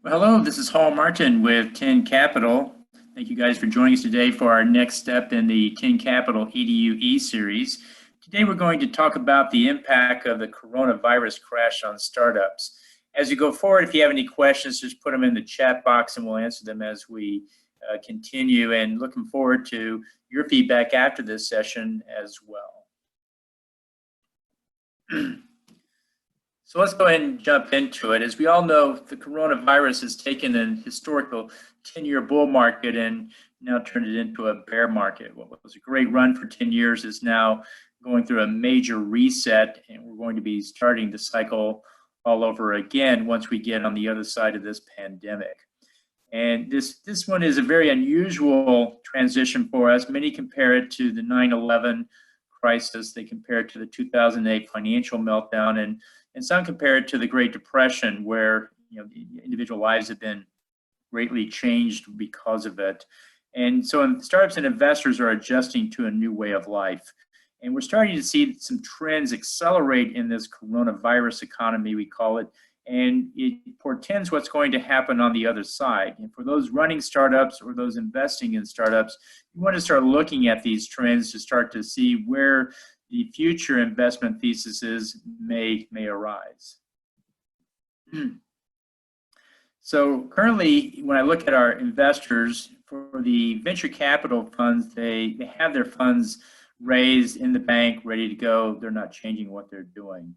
Well, hello, this is Hall Martin with 10 Capital. Thank you guys for joining us today for our next step in the 10 Capital EDU series. Today we're going to talk about the impact of the coronavirus crash on startups. As you go forward, if you have any questions, just put them in the chat box and we'll answer them as we continue. And looking forward to your feedback after this session as well. So let's go ahead and jump into it. As we all know, the coronavirus has taken an historical 10-year bull market and now turned it into a bear market. What was a great run for 10 years is now going through a major reset, and we're going to be starting the cycle all over again once we get on the other side of this pandemic. And this one is a very unusual transition for us. Many compare it to the 9/11 crisis. They compare it to the 2008 financial meltdown, and some compare it to the Great Depression, where individual lives have been greatly changed because of it. And so startups and investors are adjusting to a new way of life. And we're starting to see some trends accelerate in this coronavirus economy, we call it, and it portends what's going to happen on the other side. And for those running startups or those investing in startups, you want to start looking at these trends to start to see where the future investment theses may arise. So currently, when I look at our investors, for the venture capital funds, they have their funds raised in the bank, ready to go. They're not changing what they're doing.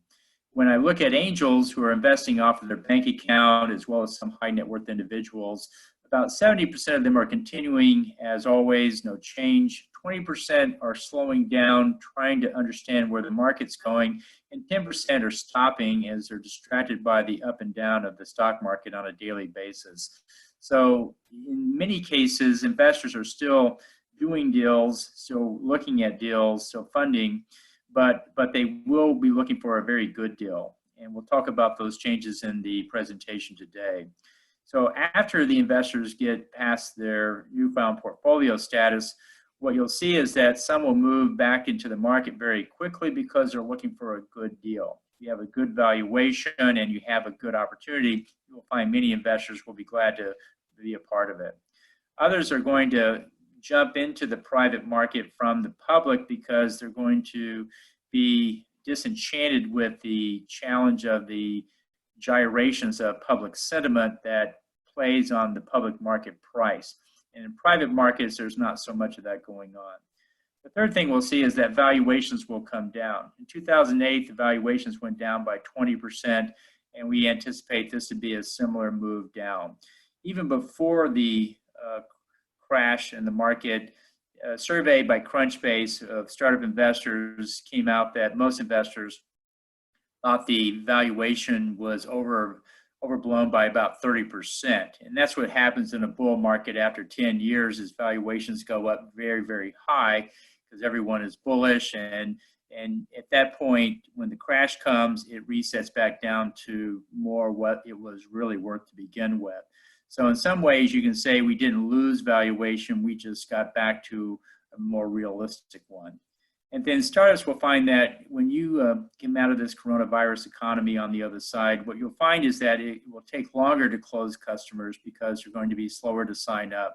When I look at angels who are investing off of their bank account, as well as some high net worth individuals, about 70% of them are continuing as always, no change. 20% are slowing down, trying to understand where the market's going, and 10% are stopping as they're distracted by the up and down of the stock market on a daily basis. So in many cases, investors are still doing deals, still looking at deals, still funding, but they will be looking for a very good deal. And we'll talk about those changes in the presentation today. So after the investors get past their newfound portfolio status, what you'll see is that some will move back into the market very quickly because they're looking for a good deal. If you have a good valuation and you have a good opportunity, you'll find many investors will be glad to be a part of it. Others are going to jump into the private market from the public because they're going to be disenchanted with the challenge of the gyrations of public sentiment that plays on the public market price. And in private markets, there's not so much of that going on. The third thing we'll see is that valuations will come down. In 2008, the valuations went down by 20%, and we anticipate this to be a similar move down. Even before the crash in the market, a survey by Crunchbase of startup investors came out that most investors thought the valuation was overblown by about 30%. And that's what happens in a bull market after 10 years is valuations go up very, very high because everyone is bullish. And at that point, when the crash comes, it resets back down to more what it was really worth to begin with. So in some ways, you can say we didn't lose valuation, we just got back to a more realistic one. And then startups will find that when you come out of this coronavirus economy on the other side, what you'll find is that it will take longer to close customers because you're going to be slower to sign up.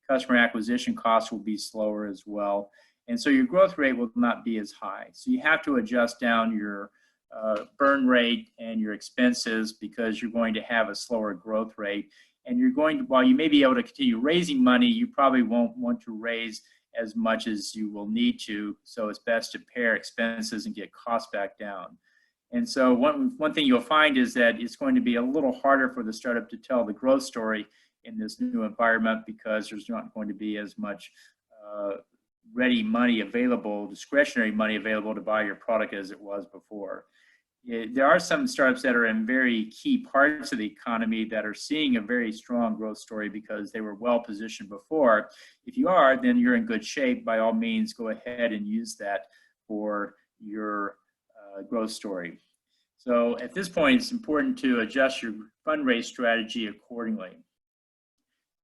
Customer acquisition costs will be slower as well. And so your growth rate will not be as high. So you have to adjust down your burn rate and your expenses because you're going to have a slower growth rate. And you're going to, while you may be able to continue raising money, you probably won't want to raise as much as you will need to. So it's best to pare expenses and get costs back down. And so one thing you'll find is that it's going to be a little harder for the startup to tell the growth story in this new environment because there's not going to be as much ready money available, discretionary money available to buy your product as it was before. There are some startups that are in very key parts of the economy that are seeing a very strong growth story because they were well positioned before. If you are, then you're in good shape. By all means, go ahead and use that for your growth story. So at this point, it's important to adjust your fundraise strategy accordingly.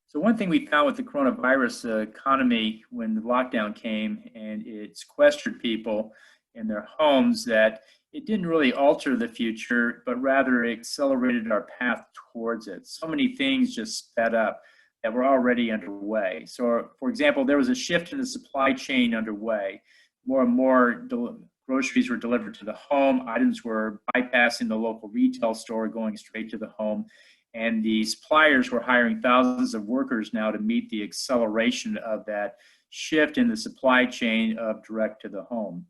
So one thing we found with the coronavirus economy when the lockdown came and it sequestered people in their homes, that it didn't really alter the future, but rather accelerated our path towards it. So many things just sped up that were already underway. So, for example, there was a shift in the supply chain underway. More and more groceries were delivered to the home. Items were bypassing the local retail store, going straight to the home. And the suppliers were hiring thousands of workers now to meet the acceleration of that shift in the supply chain of direct to the home.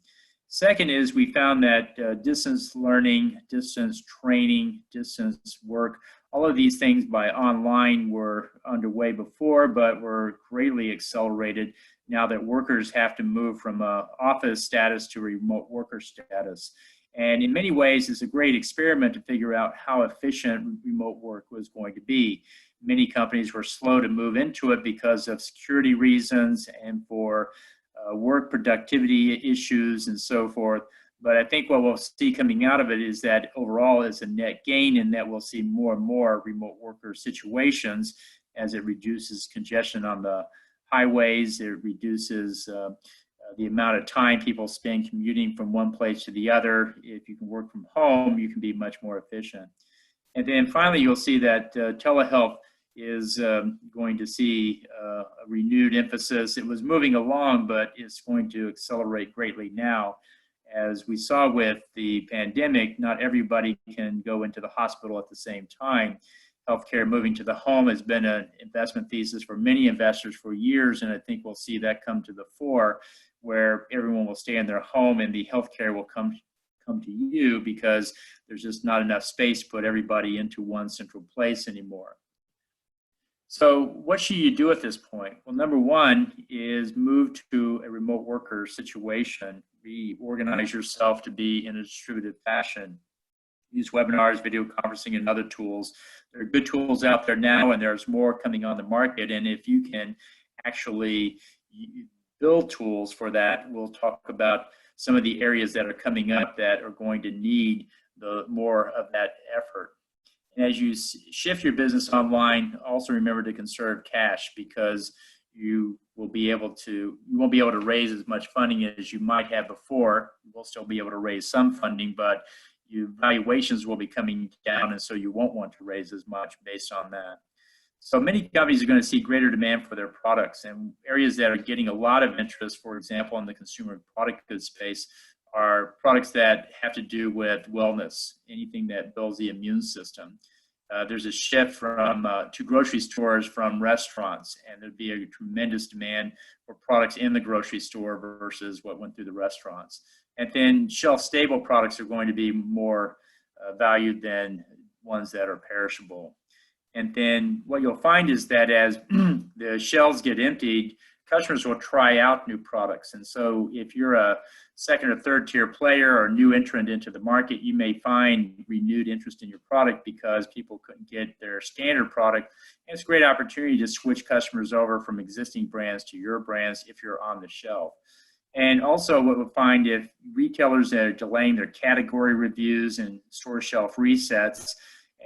Second is we found that distance learning, distance training, distance work, all of these things by online were underway before, but were greatly accelerated now that workers have to move from a office status to remote worker status. And in many ways, it's a great experiment to figure out how efficient remote work was going to be. Many companies were slow to move into it because of security reasons and for work productivity issues and so forth. But I think what we'll see coming out of it is that overall it's a net gain, in that we'll see more and more remote worker situations as it reduces congestion on the highways. It reduces the amount of time people spend commuting from one place to the other. If you can work from home, you can be much more efficient. And then finally, you'll see that telehealth is going to see a renewed emphasis. It was moving along, but it's going to accelerate greatly now. As we saw with the pandemic, not everybody can go into the hospital at the same time. Healthcare moving to the home has been an investment thesis for many investors for years, and I think we'll see that come to the fore, where everyone will stay in their home and the healthcare will come to you, because there's just not enough space to put everybody into one central place anymore. So what should you do at this point? Well, number one is move to a remote worker situation. Reorganize yourself to be in a distributed fashion. Use webinars, video conferencing, and other tools. There are good tools out there now, and there's more coming on the market. And if you can actually build tools for that, we'll talk about some of the areas that are coming up that are going to need more of that effort. And as you shift your business online, also remember to conserve cash, because you won't be able to raise as much funding as you might have before. You will still be able to raise some funding, but your valuations will be coming down, and so you won't want to raise as much based on that. So many companies are going to see greater demand for their products, and areas that are getting a lot of interest, for example, in the consumer product goods space, are products that have to do with wellness, anything that builds the immune system. There's a shift to grocery stores from restaurants, and there'd be a tremendous demand for products in the grocery store versus what went through the restaurants. And then shelf-stable products are going to be more valued than ones that are perishable. And then what you'll find is that as the shelves get emptied, customers will try out new products. And so if you're a second or third tier player or new entrant into the market, you may find renewed interest in your product because people couldn't get their standard product. And it's a great opportunity to switch customers over from existing brands to your brands if you're on the shelf. And also what we'll find, if retailers are delaying their category reviews and store shelf resets,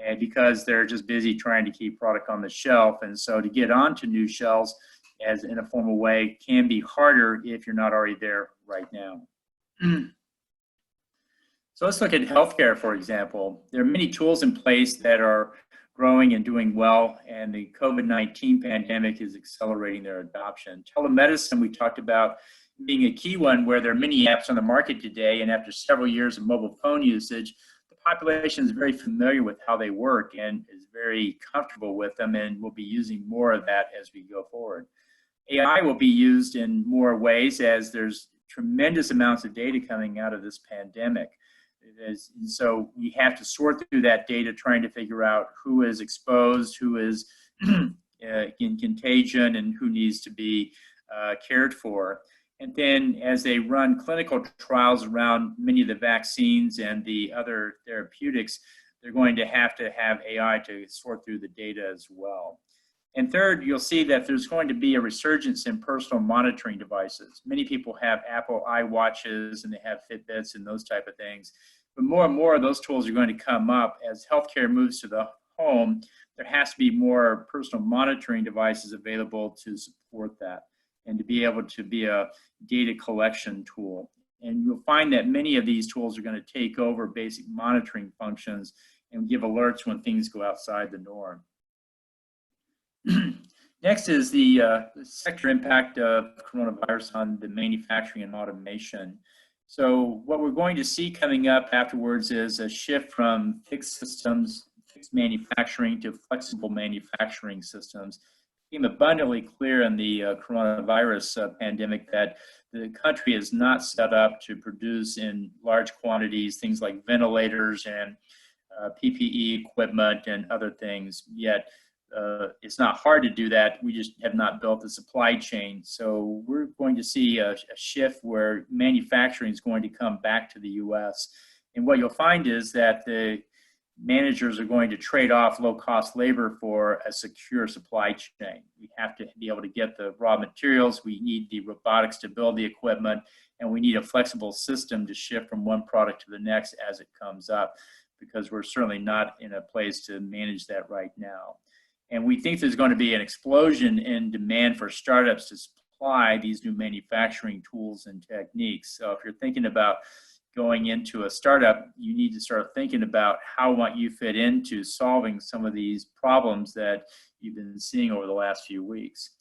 and because they're just busy trying to keep product on the shelf. And so to get onto new shelves as in a formal way can be harder if you're not already there right now. So let's look at healthcare, for example. There are many tools in place that are growing and doing well, and the COVID-19 pandemic is accelerating their adoption. Telemedicine, we talked about being a key one, where there are many apps on the market today, and after several years of mobile phone usage, the population is very familiar with how they work and is very comfortable with them, and will be using more of that as we go forward. AI will be used in more ways, as there's tremendous amounts of data coming out of this pandemic. So we have to sort through that data, trying to figure out who is exposed, who is in contagion, and who needs to be cared for. And then as they run clinical trials around many of the vaccines and the other therapeutics, they're going to have AI to sort through the data as well. And third, you'll see that there's going to be a resurgence in personal monitoring devices. Many people have Apple iWatches and they have Fitbits and those type of things. But more and more of those tools are going to come up. As healthcare moves to the home, there has to be more personal monitoring devices available to support that and to be able to be a data collection tool. And you'll find that many of these tools are going to take over basic monitoring functions and give alerts when things go outside the norm. Next is the sector impact of coronavirus on the manufacturing and automation. So what we're going to see coming up afterwards is a shift from fixed systems, fixed manufacturing to flexible manufacturing systems. It became abundantly clear in the coronavirus pandemic that the country is not set up to produce in large quantities things like ventilators and PPE equipment and other things, yet it's not hard to do that. We just have not built the supply chain. So we're going to see a shift where manufacturing is going to come back to the US. And what you'll find is that the managers are going to trade off low-cost labor for a secure supply chain. We have to be able to get the raw materials. We need the robotics to build the equipment, and we need a flexible system to shift from one product to the next as it comes up, because we're certainly not in a place to manage that right now. And we think there's going to be an explosion in demand for startups to supply these new manufacturing tools and techniques. So if you're thinking about going into a startup, you need to start thinking about how might you fit into solving some of these problems that you've been seeing over the last few weeks.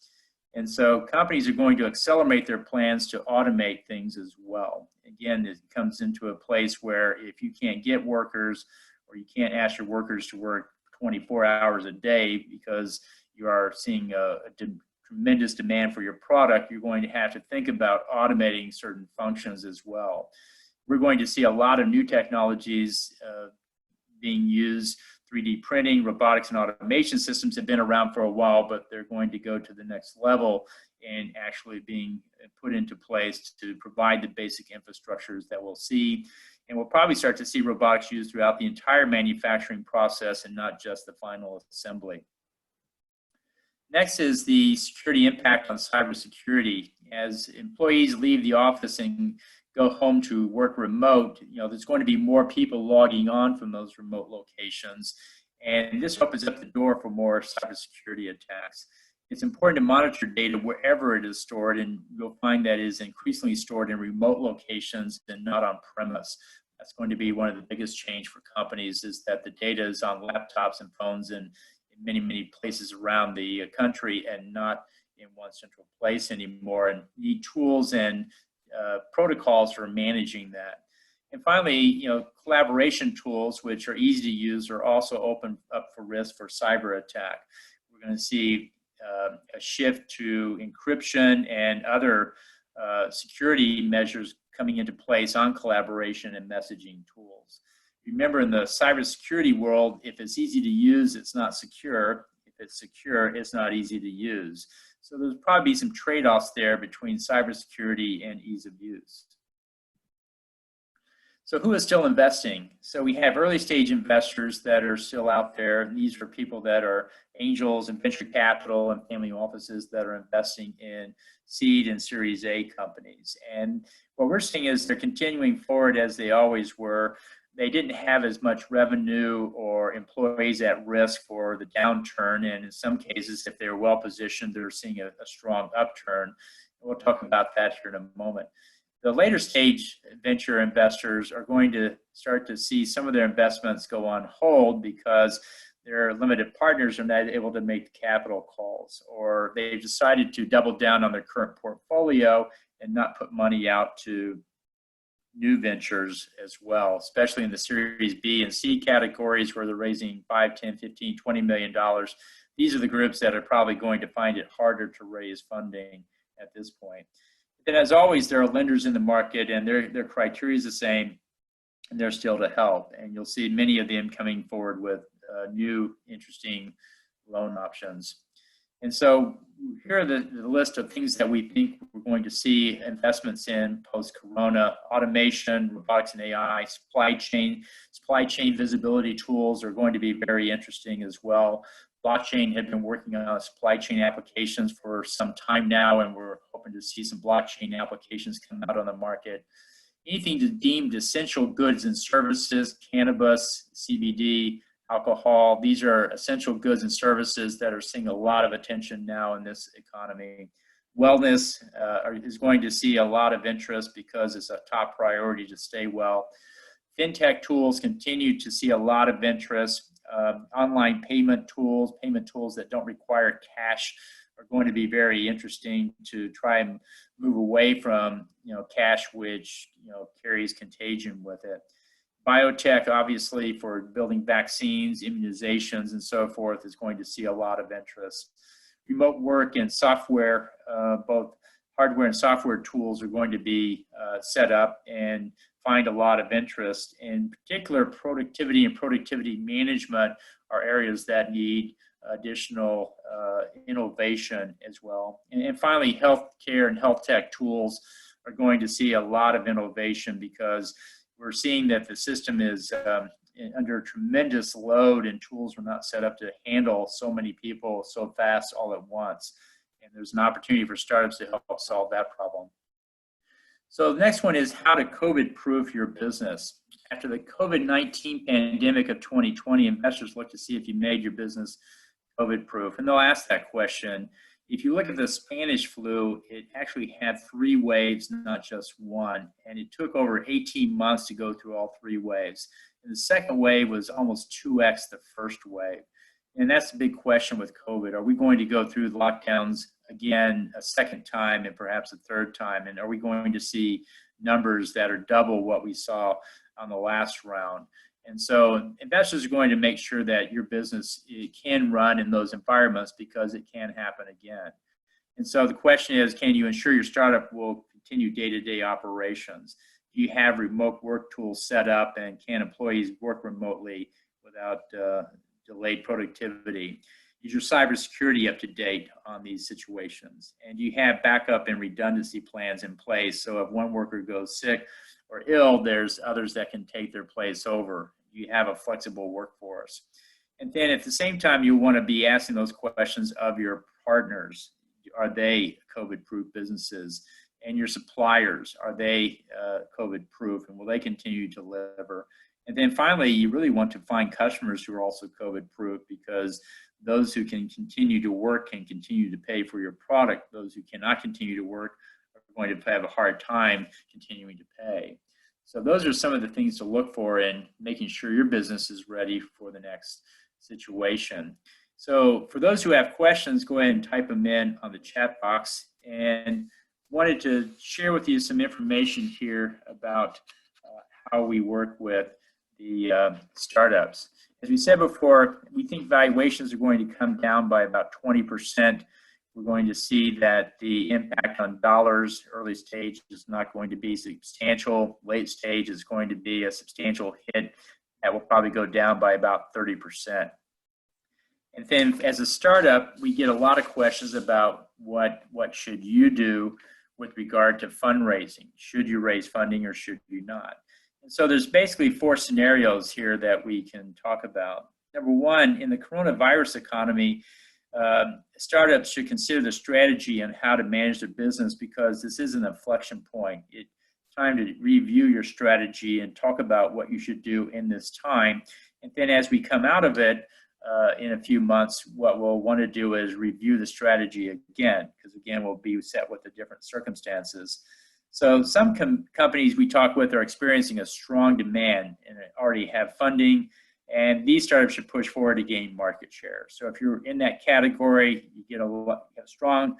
And so companies are going to accelerate their plans to automate things as well. Again, it comes into a place where if you can't get workers, or you can't ask your workers to work 24 hours a day because you are seeing a tremendous demand for your product, you're going to have to think about automating certain functions as well. We're going to see a lot of new technologies being used. 3D printing, robotics, and automation systems have been around for a while, but they're going to go to the next level and actually being put into place to provide the basic infrastructures that we'll see. And we'll probably start to see robotics used throughout the entire manufacturing process and not just the final assembly. Next is the security impact on cybersecurity. As employees leave the office and go home to work remote, there's going to be more people logging on from those remote locations. And this opens up the door for more cybersecurity attacks. It's important to monitor data wherever it is stored, and you'll find that it is increasingly stored in remote locations and not on premise. That's going to be one of the biggest change for companies, is that the data is on laptops and phones and in many, many places around the country and not in one central place anymore, and need tools and protocols for managing that. And finally, collaboration tools, which are easy to use, are also open up for risk for cyber attack. We're going to see a shift to encryption and other security measures coming into place on collaboration and messaging tools. Remember, in the cybersecurity world, if it's easy to use, it's not secure. If it's secure, it's not easy to use. So there's probably some trade-offs there between cybersecurity and ease of use. So who is still investing? So we have early stage investors that are still out there. And these are people that are angels and venture capital and family offices that are investing in seed and Series A companies. And what we're seeing is they're continuing forward as they always were. They didn't have as much revenue or employees at risk for the downturn. And in some cases, if they're well positioned, they're seeing a strong upturn. We'll talk about that here in a moment. The later stage venture investors are going to start to see some of their investments go on hold because their limited partners are not able to make the capital calls, or they've decided to double down on their current portfolio and not put money out to new ventures as well, especially in the Series B and C categories where they're raising $5, $10, $15, $20 million. These are the groups that are probably going to find it harder to raise funding at this point. And as always, there are lenders in the market, and their criteria is the same, and they're still to help. And you'll see many of them coming forward with new, interesting loan options. And so here are the list of things that we think we're going to see investments in post-corona: automation, robotics and AI, supply chain visibility tools are going to be very interesting as well. Blockchain had been working on supply chain applications for some time now, and we're hoping to see some blockchain applications come out on the market. Anything deemed essential goods and services, cannabis, CBD, alcohol, these are essential goods and services that are seeing a lot of attention now in this economy. Wellness is going to see a lot of interest because it's a top priority to stay well. Fintech tools continue to see a lot of interest. Online payment tools that don't require cash are going to be very interesting to try and move away from, cash, which, carries contagion with it. Biotech, obviously, for building vaccines, immunizations, and so forth, is going to see a lot of interest. Remote work and software, both hardware and software tools, are going to be set up and find a lot of interest. In particular, productivity and productivity management are areas that need additional innovation as well. And finally, healthcare and health tech tools are going to see a lot of innovation because we're seeing that the system is under tremendous load, and tools were not set up to handle so many people so fast all at once. And there's an opportunity for startups to help solve that problem. So the next one is how to COVID-proof your business. After the COVID-19 pandemic of 2020, investors look to see if you made your business COVID-proof, and they'll ask that question. If you look at the Spanish flu, it actually had 3 waves, not just one, and it took over 18 months to go through all 3 waves. And the second wave was almost 2x the first wave. And that's the big question with COVID. Are we going to go through the lockdowns again a second time and perhaps a third time? And are we going to see numbers that are double what we saw on the last round? And so investors are going to make sure that your business can run in those environments because it can happen again. And so the question is, can you ensure your startup will continue day-to-day operations? Do you have remote work tools set up, and can employees work remotely without delayed productivity? Is your cybersecurity up to date on these situations? And do you have backup and redundancy plans in place so if one worker goes sick or ill, there's others that can take their place over? You have a flexible workforce. And then at the same time, you want to be asking those questions of your partners. Are they COVID-proof businesses? And your suppliers, are they COVID-proof, and will they continue to deliver? And then finally, you really want to find customers who are also COVID-proof, because those who can continue to work can continue to pay for your product. Those who cannot continue to work are going to have a hard time continuing to pay. So those are some of the things to look for in making sure your business is ready for the next situation. So for those who have questions, go ahead and type them in on the chat box. And wanted to share with you some information here about how we work with the startups. As we said before, we think valuations are going to come down by about 20%. We're going to see that the impact on dollars, early stage, is not going to be substantial. Late stage is going to be a substantial hit that will probably go down by about 30%. And then as a startup, we get a lot of questions about what should you do with regard to fundraising. Should you raise funding or should you not? And so there's basically 4 scenarios here that we can talk about. Number one, in the coronavirus economy, startups should consider the strategy and how to manage their business, because this is an inflection point. It's time to review your strategy and talk about what you should do in this time. And then as we come out of it in a few months, what we'll want to do is review the strategy again, because again, we'll be set with the different circumstances. So some companies we talk with are experiencing a strong demand and already have funding, and these startups should push forward to gain market share. So if you're in that category, you get a strong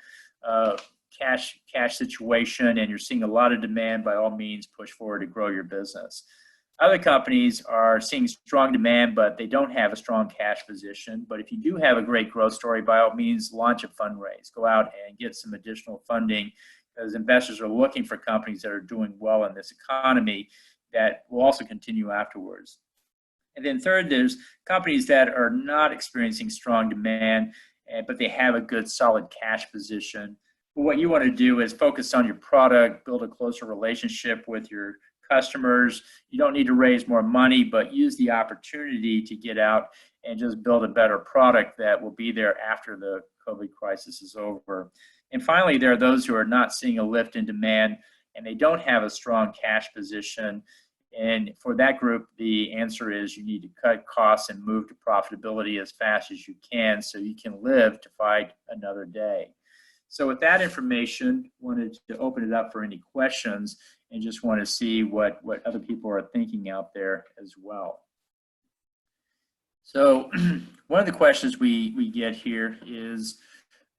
cash situation and you're seeing a lot of demand, by all means, push forward to grow your business. Other companies are seeing strong demand, but they don't have a strong cash position. But if you do have a great growth story, by all means, launch a fundraise. Go out and get some additional funding, because investors are looking for companies that are doing well in this economy that will also continue afterwards. And then third, there's companies that are not experiencing strong demand, but they have a good, solid cash position. But what you want to do is focus on your product, build a closer relationship with your customers. You don't need to raise more money, but use the opportunity to get out and just build a better product that will be there after the COVID crisis is over. And finally, there are those who are not seeing a lift in demand and they don't have a strong cash position. And for that group, the answer is you need to cut costs and move to profitability as fast as you can so you can live to fight another day. So with that information, wanted to open it up for any questions and just want to see what other people are thinking out there as well. So one of the questions we get here is,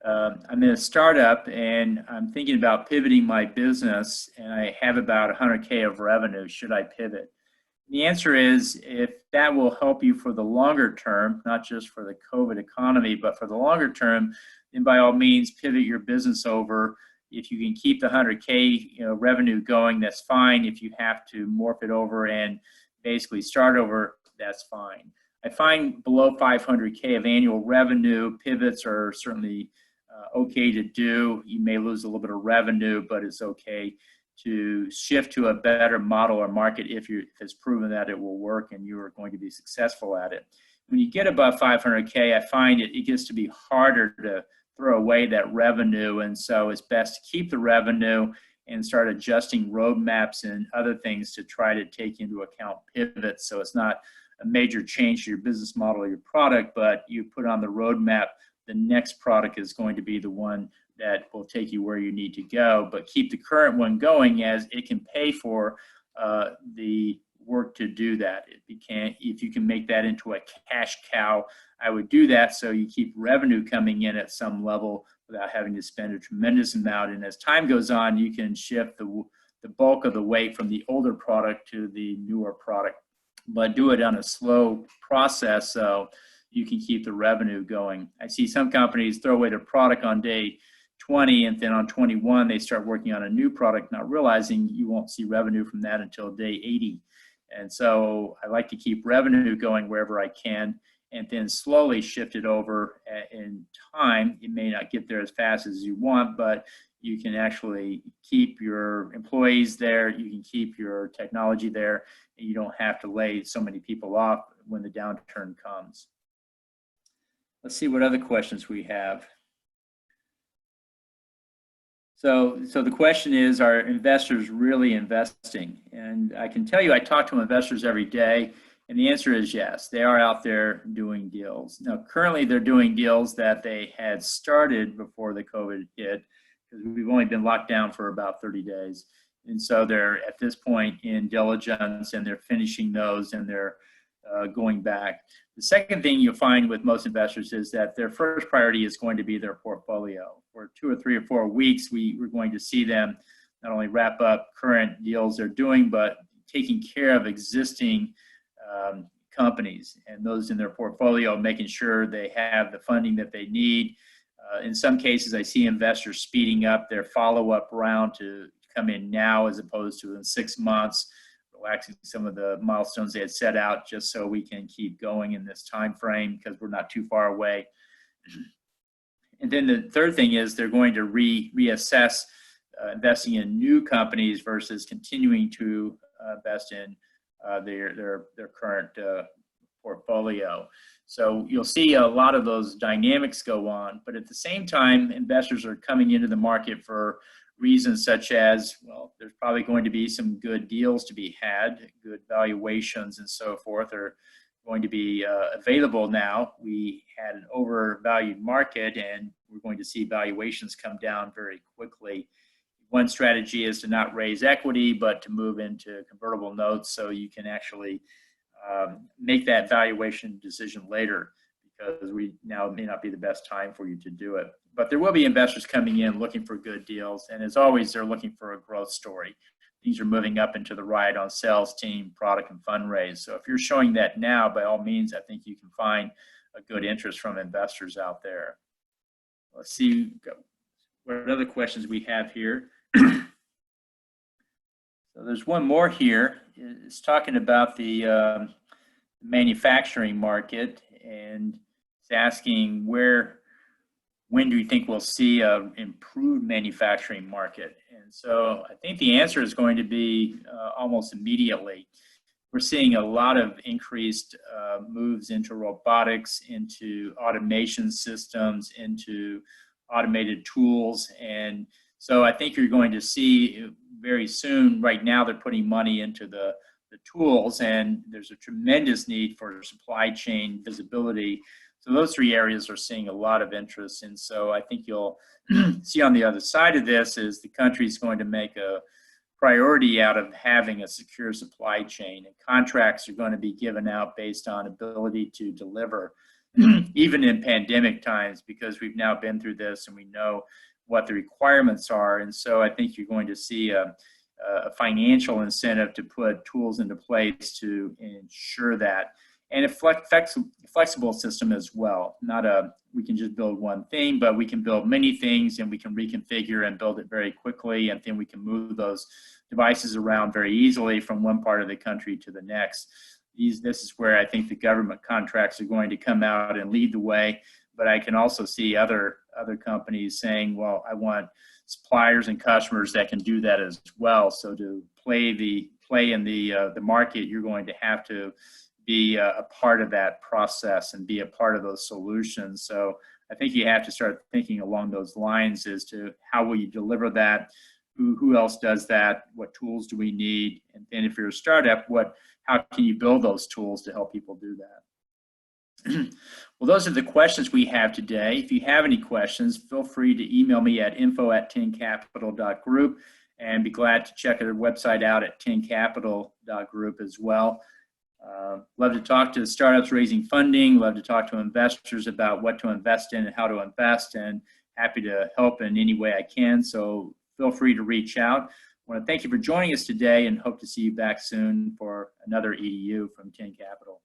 I'm in a startup and I'm thinking about pivoting my business and I have about 100K of revenue. Should I pivot? The answer is, if that will help you for the longer term, not just for the COVID economy, but for the longer term, then by all means pivot your business over. If you can keep the 100K revenue going, that's fine. If you have to morph it over and basically start over, that's fine. I find below 500K of annual revenue, pivots are certainly okay to do. You may lose a little bit of revenue, but it's okay to shift to a better model or market if it's proven that it will work and you are going to be successful at it. When you get above 500K, I find it gets to be harder to throw away that revenue, and so it's best to keep the revenue and start adjusting roadmaps and other things to try to take into account pivots. So it's not a major change to your business model or your product, but you put on the roadmap the next product is going to be the one that will take you where you need to go, but keep the current one going as it can pay for the work to do that. If you can make that into a cash cow, I would do that so you keep revenue coming in at some level without having to spend a tremendous amount. And as time goes on, you can shift the bulk of the weight from the older product to the newer product, but do it on a slow process so you can keep the revenue going. I see some companies throw away their product on day 20, and then on 21, they start working on a new product, not realizing you won't see revenue from that until day 80. And so I like to keep revenue going wherever I can, and then slowly shift it over in time. You may not get there as fast as you want, but you can actually keep your employees there, you can keep your technology there, and you don't have to lay so many people off when the downturn comes. Let's see what other questions we have. So the question is, are investors really investing? And I can tell you, I talk to investors every day, and the answer is yes. They are out there doing deals. Now, currently, they're doing deals that they had started before the COVID hit, because we've only been locked down for about 30 days. And so they're at this point in diligence, and they're finishing those, and they're going back. The second thing you'll find with most investors is that their first priority is going to be their portfolio. For 2 or 3 or 4 weeks, we're going to see them not only wrap up current deals they're doing, but taking care of existing companies and those in their portfolio, making sure they have the funding that they need. In some cases, I see investors speeding up their follow-up round to come in now as opposed to in 6 months, relaxing some of the milestones they had set out just so we can keep going in this time frame because we're not too far away. And then the third thing is they're going to reassess investing in new companies versus continuing to invest in their current portfolio. So you'll see a lot of those dynamics go on, but at the same time, investors are coming into the market for reasons such as, well, there's probably going to be some good deals to be had, good valuations and so forth are going to be available now. We had an overvalued market and we're going to see valuations come down very quickly. One strategy is to not raise equity, but to move into convertible notes so you can actually make that valuation decision later, because now it may not be the best time for you to do it. But there will be investors coming in looking for good deals, and as always, they're looking for a growth story. Things are moving up into the right on sales team, product, and fundraise. So if you're showing that now, by all means, I think you can find a good interest from investors out there. Let's see what other questions we have here. So there's one more here. It's talking about the manufacturing market, and it's asking when do you think we'll see an improved manufacturing market? And so I think the answer is going to be almost immediately. We're seeing a lot of increased moves into robotics, into automation systems, into automated tools. And so I think you're going to see very soon, right now they're putting money into the tools, and there's a tremendous need for supply chain visibility So those three areas are seeing a lot of interest. And so I think you'll see on the other side of this is the country is going to make a priority out of having a secure supply chain, and contracts are going to be given out based on ability to deliver, even in pandemic times, because we've now been through this and we know what the requirements are. And so I think you're going to see a financial incentive to put tools into place to ensure that. And a flexible system as well. Not we can just build one thing, but we can build many things, and we can reconfigure and build it very quickly, and then we can move those devices around very easily from one part of the country to the next. This is where I think the government contracts are going to come out and lead the way, but I can also see other companies saying, well, I want suppliers and customers that can do that as well. So to play in the market, you're going to have to be a part of that process and be a part of those solutions. So I think you have to start thinking along those lines as to how will you deliver that, who else does that, what tools do we need, and then if you're a startup, how can you build those tools to help people do that? Well, those are the questions we have today. If you have any questions, feel free to email me at info@10capital.group, and be glad to check their website out at 10capital.group as well. Love to talk to startups raising funding, love to talk to investors about what to invest in and how to invest, and happy to help in any way I can. So feel free to reach out. I want to thank you for joining us today and hope to see you back soon for another EDU from 10 Capital.